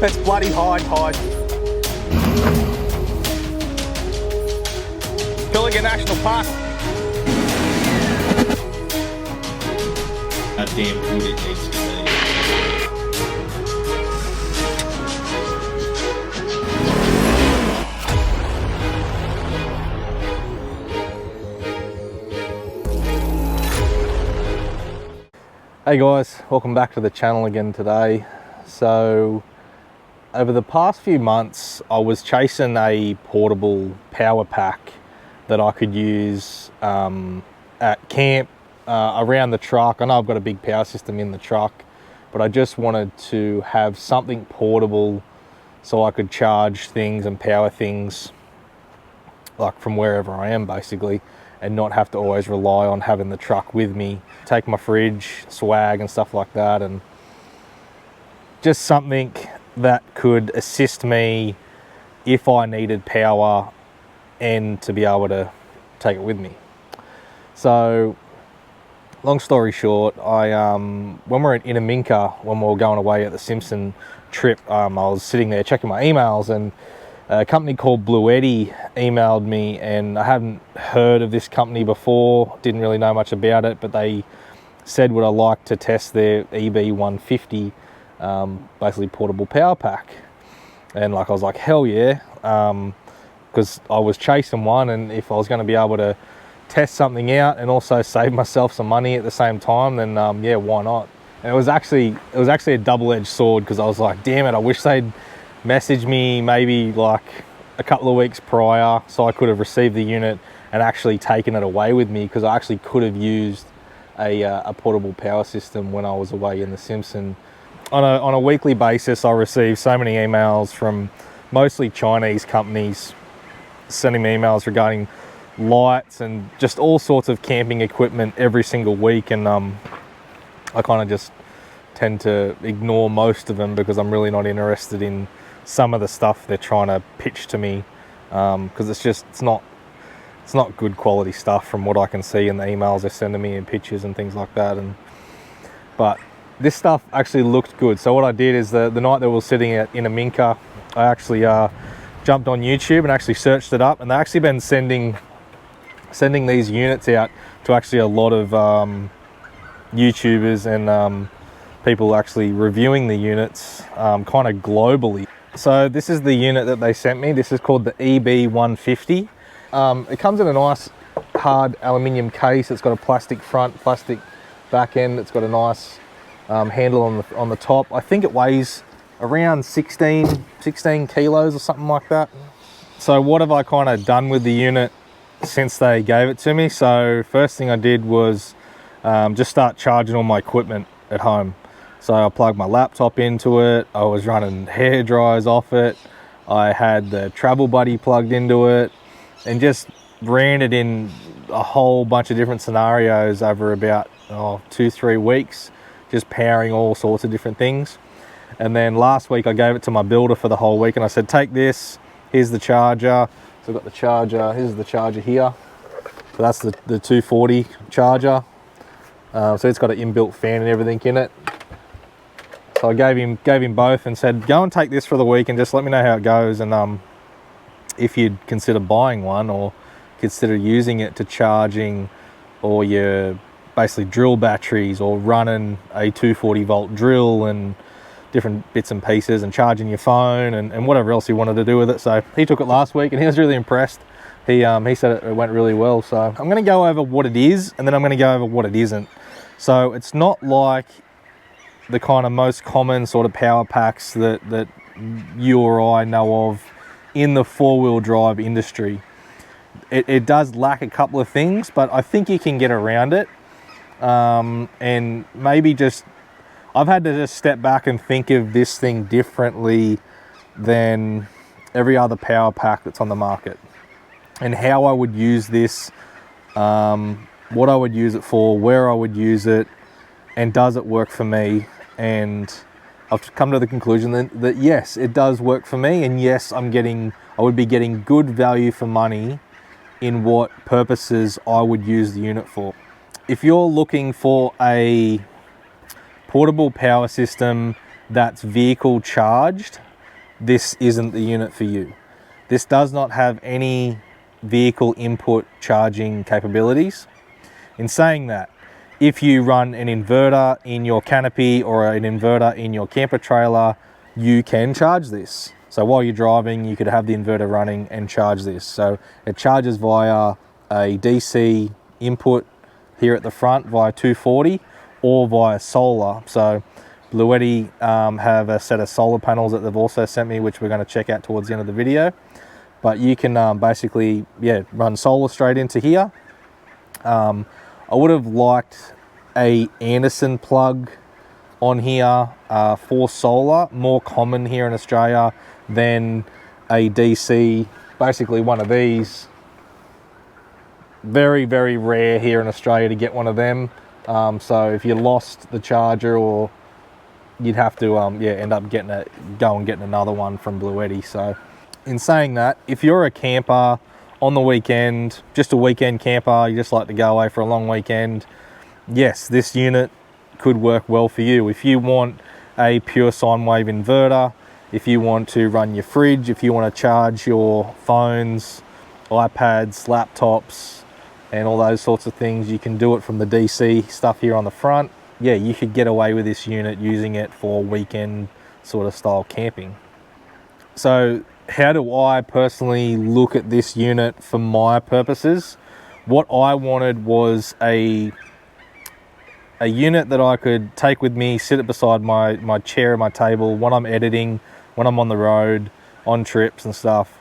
Let's bloody hide. Pilliga National Park. How damn good it needs to be. Hey guys, welcome back to the channel again today. So over the past few months I was chasing a portable power pack that I could use at camp, around the truck. I know I've got a big power system in the truck, but I just wanted to have something portable so I could charge things and power things like from wherever I am basically, and not have to always rely on having the truck with me. Take my fridge, swag and stuff like that, and just something that could assist me if I needed power and to be able to take it with me. So long story short, when we were in Inaminka, when we were going away at the Simpson trip, I was sitting there checking my emails, and a company called BLUETTI emailed me, and I hadn't heard of this company before, didn't really know much about it, but they said would I like to test their EB150 basically portable power pack. And like I was like, hell yeah, because I was chasing one, and if I was going to be able to test something out and also save myself some money at the same time, then yeah, why not? And it was actually a double-edged sword, because I was like, damn it, I wish they'd messaged me maybe like a couple of weeks prior so I could have received the unit and actually taken it away with me, because I actually could have used a portable power system when I was away in the Simpson. On a weekly basis I receive so many emails from mostly Chinese companies sending me emails regarding lights and just all sorts of camping equipment every single week, and I kind of just tend to ignore most of them because I'm really not interested in some of the stuff they're trying to pitch to me, because it's not good quality stuff from what I can see in the emails they're sending me and pictures and things like that. But this stuff actually looked good. So what I did is the night that we were sitting at Inaminka, I actually jumped on YouTube and actually searched it up, and they've actually been sending these units out to actually a lot of YouTubers and people actually reviewing the units kind of globally. So this is the unit that they sent me. This is called the EB150. It comes in a nice hard aluminium case. It's got a plastic front, plastic back end. It's got a nice handle on the top. I think it weighs around 16 kilos or something like that. So what have I kind of done with the unit since they gave it to me? So first thing I did was just start charging all my equipment at home. So I plugged my laptop into it, I was running hair dryers off it, I had the travel buddy plugged into it, and just ran it in a whole bunch of different scenarios over about 2-3 weeks, just powering all sorts of different things. And then last week I gave it to my builder for the whole week, and I said, take this, here's the charger. So I've got the charger, here's the charger here. So that's the 240 charger. So it's got an inbuilt fan and everything in it. So I gave him both and said, go and take this for the week and just let me know how it goes, and if you'd consider buying one or consider using it to charging or your basically drill batteries or running a 240 volt drill and different bits and pieces and charging your phone and whatever else you wanted to do with it. So he took it last week and he was really impressed. He said it went really well. So I'm going to go over what it is, and then I'm going to go over what it isn't. So it's not like the kind of most common sort of power packs that you or I know of in the four-wheel drive industry. It does lack a couple of things, but I think you can get around it. And maybe just, I've had to just step back and think of this thing differently than every other power pack that's on the market, and how I would use this, what I would use it for, where I would use it, and does it work for me. And I've come to the conclusion that yes, it does work for me, and yes, I would be getting good value for money in what purposes I would use the unit for. If you're looking for a portable power system that's vehicle charged, this isn't the unit for you. This does not have any vehicle input charging capabilities. In saying that, if you run an inverter in your canopy or an inverter in your camper trailer, you can charge this. So while you're driving, you could have the inverter running and charge this. So it charges via a DC input here at the front via 240 or via solar. So BLUETTI have a set of solar panels that they've also sent me, which we're going to check out towards the end of the video. But you can basically, yeah, run solar straight into here. I would have liked a Anderson plug on here for solar, more common here in Australia than a DC, basically one of these. Very, very rare here in Australia to get one of them. So if you lost the charger, or you'd have to yeah, end up getting getting another one from BLUETTI. So in saying that, if you're a camper on the weekend, just a weekend camper, you just like to go away for a long weekend, yes, this unit could work well for you. If you want a pure sine wave inverter, if you want to run your fridge, if you want to charge your phones, iPads, laptops, and all those sorts of things, you can do it from the DC stuff here on the front. Yeah, you could get away with this unit using it for weekend sort of style camping. So how do I personally look at this unit for my purposes? What I wanted was a unit that I could take with me, sit it beside my chair and my table when I'm editing, when I'm on the road, on trips and stuff.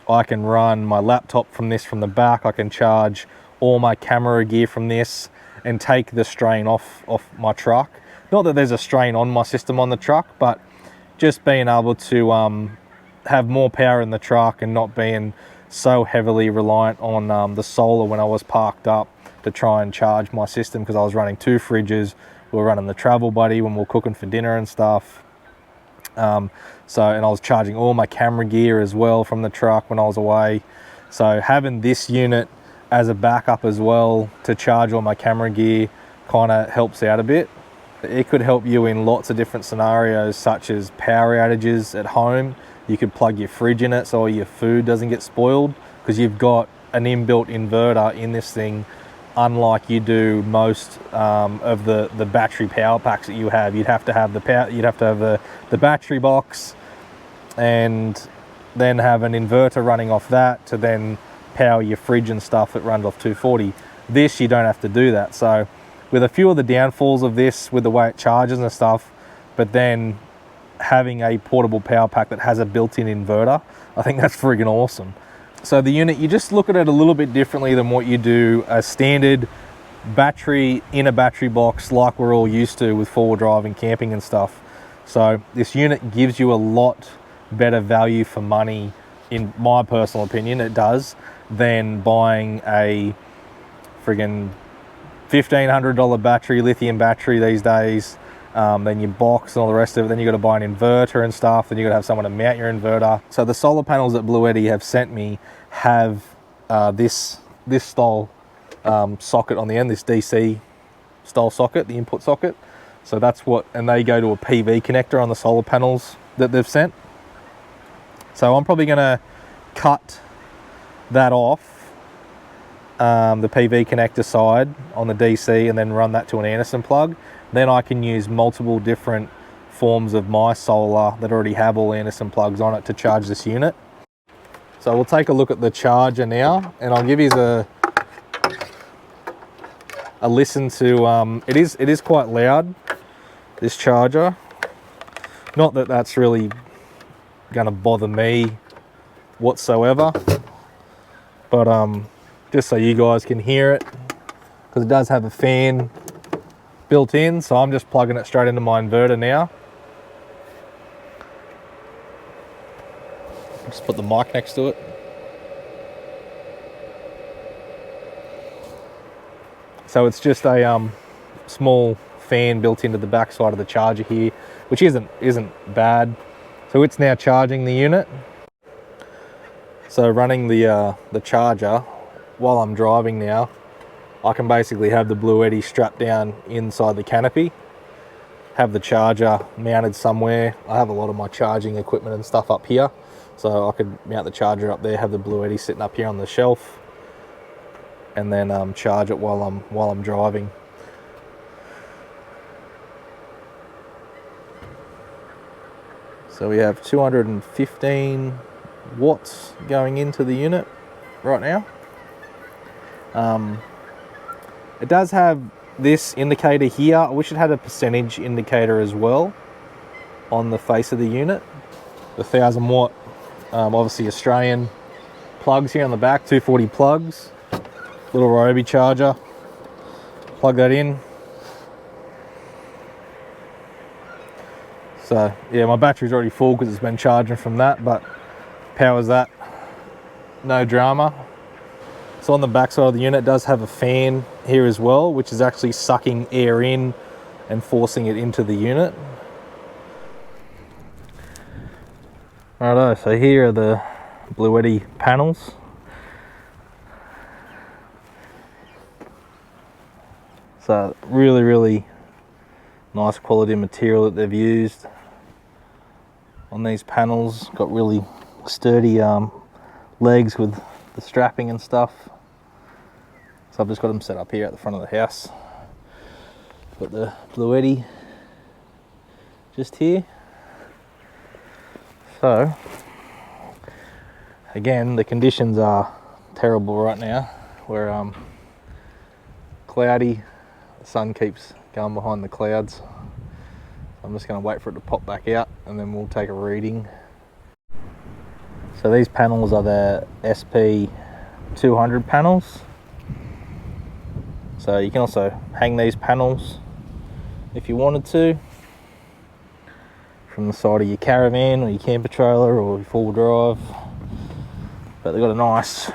I can run my laptop from this from the back. I can charge all my camera gear from this and take the strain off my truck. Not that there's a strain on my system on the truck, but just being able to have more power in the truck and not being so heavily reliant on the solar when I was parked up to try and charge my system, because I was running 2 fridges. We were running the travel buddy when we were cooking for dinner and stuff. And I was charging all my camera gear as well from the truck when I was away. So having this unit as a backup as well to charge all my camera gear kind of helps out a bit. It could help you in lots of different scenarios, such as power outages at home. You could plug your fridge in it so your food doesn't get spoiled, because you've got an inbuilt inverter in this thing, unlike you do most of the battery power packs that you have. You'd have to have the power, you'd have to have the battery box, and then have an inverter running off that to then power your fridge and stuff that runs off 240. This, you don't have to do that. So with a few of the downfalls of this, with the way it charges and stuff, but then having a portable power pack that has a built-in inverter, I think that's friggin' awesome. So the unit, you just look at it a little bit differently than what you do a standard battery in a battery box like we're all used to with four-wheel drive and camping and stuff. So this unit gives you a lot better value for money, in my personal opinion, it does, than buying a friggin' $1,500 battery, lithium battery these days, then your box and all the rest of it. Then you got to buy an inverter and stuff. Then you got to have someone to mount your inverter. So the solar panels that BLUETTI have sent me have this style socket on the end, this DC style socket, the input socket. So that's what, and they go to a PV connector on the solar panels that they've sent. So I'm probably going to cut that off, the PV connector side on the DC, and then run that to an Anderson plug. Then I can use multiple different forms of my solar that already have all Anderson plugs on it to charge this unit. So we'll take a look at the charger now, and I'll give you a listen to, it is quite loud, this charger. Not that that's really gonna bother me whatsoever, but just so you guys can hear it, because it does have a fan built in. So I'm just plugging it straight into my inverter now. Just put the mic next to it. So it's just a small fan built into the back side of the charger here, which isn't bad. So it's now charging the unit. So running the charger while I'm driving now, I can basically have the BLUETTI strapped down inside the canopy. have the charger mounted somewhere. I have a lot of my charging equipment and stuff up here, so I could mount the charger up there, have the BLUETTI sitting up here on the shelf, and then charge it while I'm driving. So we have 215 watts going into the unit right now. It does have this indicator here. I wish it had a percentage indicator as well on the face of the unit. The 1000 watt, obviously Australian plugs here on the back, 240 plugs, little Ryobi charger. Plug that in. So yeah, my battery's already full because it's been charging from that, but powers that, no drama. So on the back side of the unit, it does have a fan here as well, which is actually sucking air in and forcing it into the unit. Righto, so here are the BLUETTI panels. So really nice quality material that they've used on these panels. Got really sturdy legs with the strapping and stuff. So I've just got them set up here at the front of the house. Got the BLUETTI just here. So again, the conditions are terrible right now. We're cloudy, the sun keeps going behind the clouds. I'm just going to wait for it to pop back out and then we'll take a reading. So these panels are the SP200 panels. So you can also hang these panels if you wanted to from the side of your caravan or your camper trailer or your four-wheel drive. But they've got a nice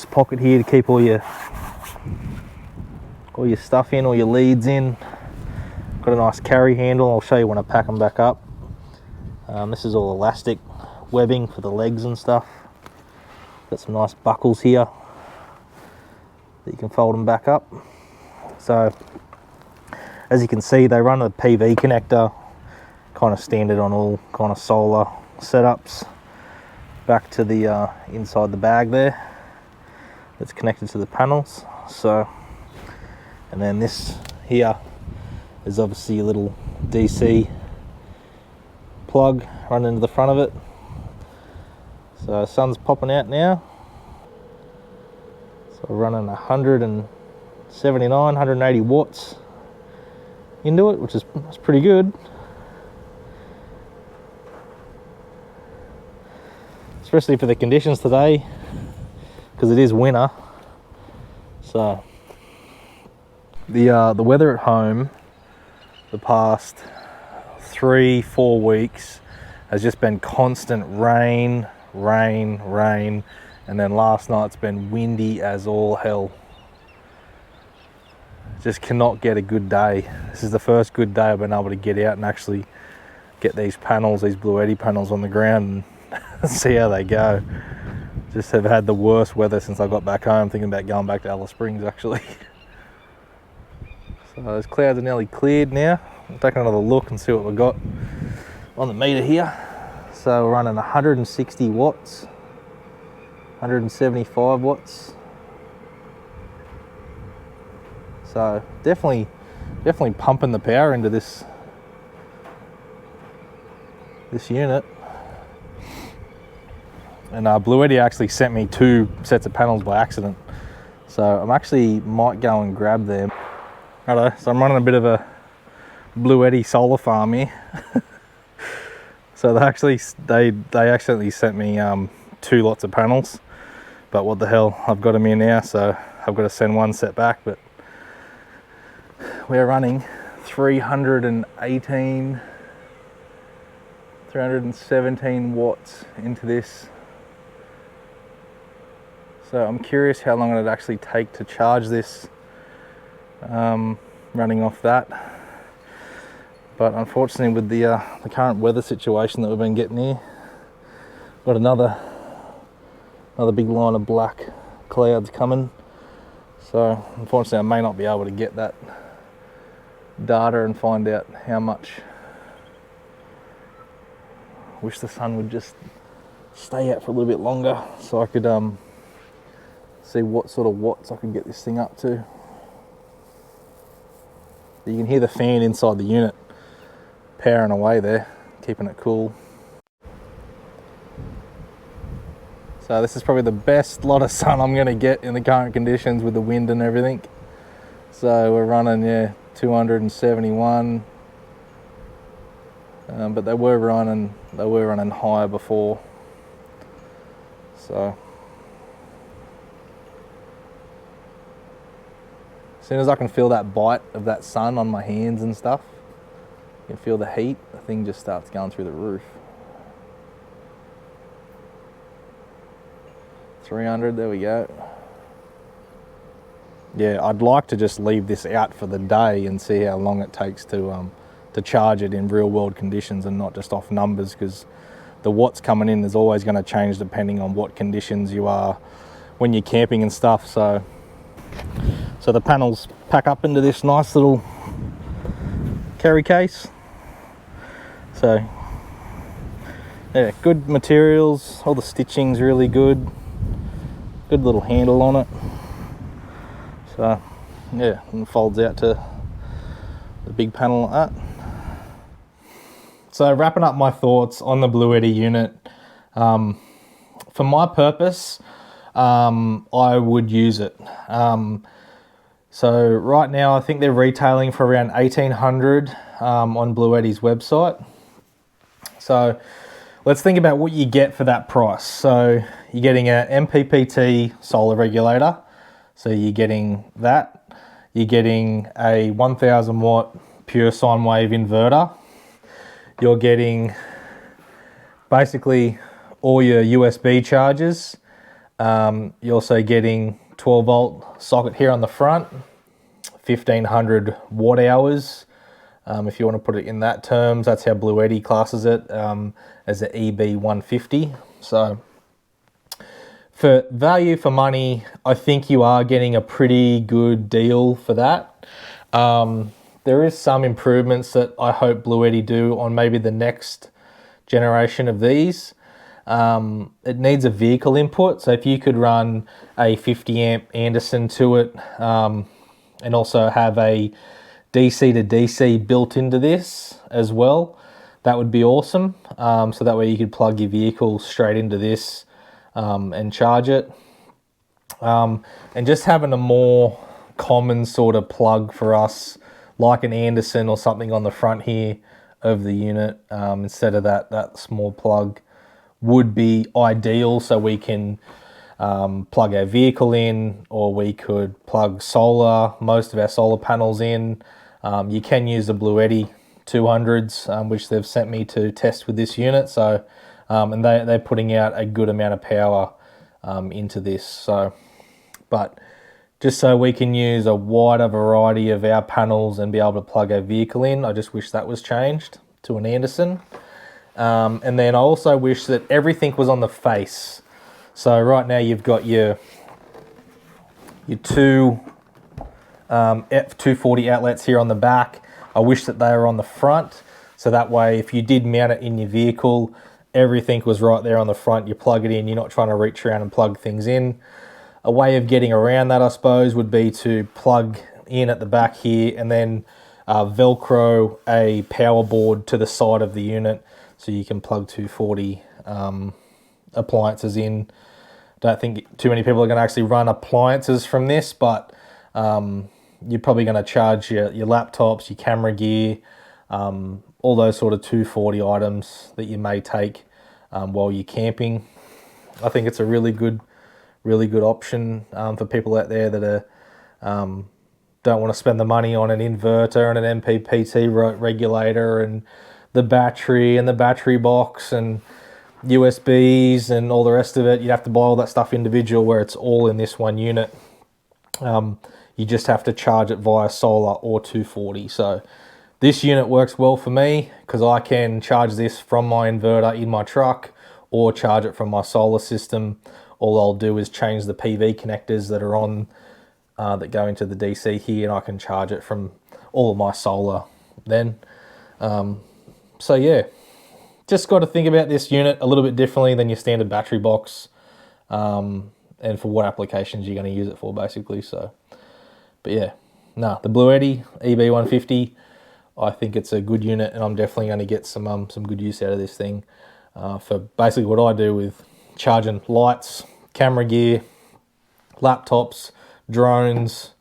pocket here to keep all your stuff in, all your leads in. Got a nice carry handle. I'll show you when I pack them back up. This is all elastic webbing for the legs and stuff. Got some nice buckles here that you can fold them back up. So as you can see, they run a PV connector, kind of standard on all kind of solar setups, back to the inside the bag there that's connected to the panels. So, and then this here is obviously a little DC plug running into the front of it. So the sun's popping out now. So we're running 179, 180 watts into it, which is pretty good. Especially for the conditions today, because it is winter. So the weather at home the past 3-4 weeks has just been constant rain, and then last night's been windy as all hell. Just cannot get a good day. This is the first good day I've been able to get out and actually get these panels, these BLUETTI panels on the ground and see how they go. Just have had the worst weather since I got back home, thinking about going back to Alice Springs actually. So those clouds are nearly cleared now. We'll take another look and see what we've got on the meter here. So we're running 160 watts, 175 watts. So definitely pumping the power into this unit. And BLUETTI actually sent me 2 sets of panels by accident, so I'm actually might go and grab them. Hello, so I'm running a bit of a BLUETTI solar farm here. So they accidentally sent me 2 lots of panels, but what the hell, I've got them here now, so I've got to send 1 set back. But we're running 317 watts into this. So I'm curious how long it'd actually take to charge this running off that. But unfortunately, with the current weather situation that we've been getting here, got another big line of black clouds coming. So unfortunately I may not be able to get that data and find out how much. Wish the sun would just stay out for a little bit longer so I could see what sort of watts I could get this thing up to. You can hear the fan inside the unit powering away there, keeping it cool. So this is probably the best lot of sun I'm going to get in the current conditions with the wind and everything. So we're running, yeah, 271. But they were running higher before. So as soon as I can feel that bite of that sun on my hands and stuff, you can feel the heat, the thing just starts going through the roof. 300, there we go. Yeah, I'd like to just leave this out for the day and see how long it takes to charge it in real world conditions and not just off numbers, because the watts coming in is always going to change depending on what conditions you are when you're camping and stuff. So the panels pack up into this nice little carry case. So yeah, good materials, all the stitching's really good. Good little handle on it. So yeah, and folds out to the big panel like that. So wrapping up my thoughts on the BLUETTI unit, for my purpose, I would use it. So right now I think they're retailing for around 1,800 on BLUETTI's website. So let's think about what you get for that price. So you're getting an MPPT solar regulator. So you're getting that. You're getting a 1000 watt pure sine wave inverter. You're getting basically all your USB chargers. You're also getting 12 volt socket here on the front, 1500 watt hours. If you want to put it in that terms, that's how BLUETTI classes it, as an EB150. So for value for money, I think you are getting a pretty good deal for that. There is some improvements that I hope BLUETTI do on maybe the next generation of these. It needs a vehicle input, so if you could run a 50 amp Anderson to it, and also have a DC to DC built into this as well, that would be awesome. So that way you could plug your vehicle straight into this and charge it. And just having a more common sort of plug for us, like an Anderson or something on the front here of the unit, instead of that small plug, would be ideal. So we can plug our vehicle in, or we could plug most of our solar panels in. You can use the BLUETTI 200s, which they've sent me to test with this unit. So, and they're putting out a good amount of power into this. So, but just so we can use a wider variety of our panels and be able to plug our vehicle in, I just wish that was changed to an Anderson. And then I also wish that everything was on the face. So right now you've got your two F240 outlets here on the back. I wish that they were on the front, so that way if you did mount it in your vehicle, everything was right there on the front. You plug it in, you're not trying to reach around and plug things in. A way of getting around that, I suppose, would be to plug in at the back here and then Velcro a power board to the side of the unit, so you can plug 240 appliances in. Don't think too many people are going to actually run appliances from this, but you're probably going to charge your laptops, your camera gear, all those sort of 240 items that you may take while you're camping. I think it's a really good option for people out there that are don't want to spend the money on an inverter and an MPPT regulator and the battery box and USBs and all the rest of it. You'd have to buy all that stuff individual, where it's all in this one unit. You just have to charge it via solar or 240. So this unit works well for me because I can charge this from my inverter in my truck or charge it from my solar system. All I'll do is change the PV connectors that are on that go into the DC here, and I can charge it from all of my solar then. So yeah, just got to think about this unit a little bit differently than your standard battery box, and for what applications you're going to use it for, basically. So, but yeah, the BLUETTI EB150, I think it's a good unit, and I'm definitely going to get some good use out of this thing for basically what I do with charging lights, camera gear, laptops, drones,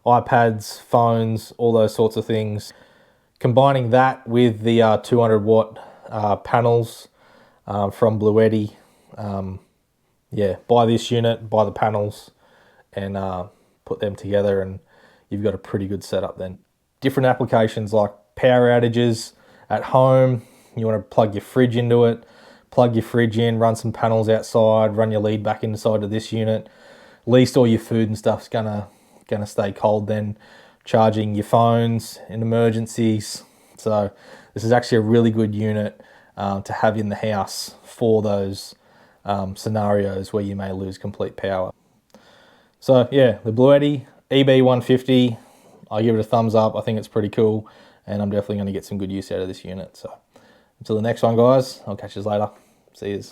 iPads, phones, all those sorts of things. Combining that with the 200 watt panels from BLUETTI, yeah, buy this unit, buy the panels, and put them together, and you've got a pretty good setup then. Different applications like power outages at home, you want to plug your fridge into it, plug your fridge in, run some panels outside, run your lead back inside of this unit. At least all your food and stuff's gonna stay cold then. Charging your phones in emergencies. So this is actually a really good unit to have in the house for those scenarios where you may lose complete power. So yeah, the BLUETTI EB150, I give it a thumbs up. I think it's pretty cool, and I'm definitely going to get some good use out of this unit. So until the next one, guys, I'll catch you later. See yous.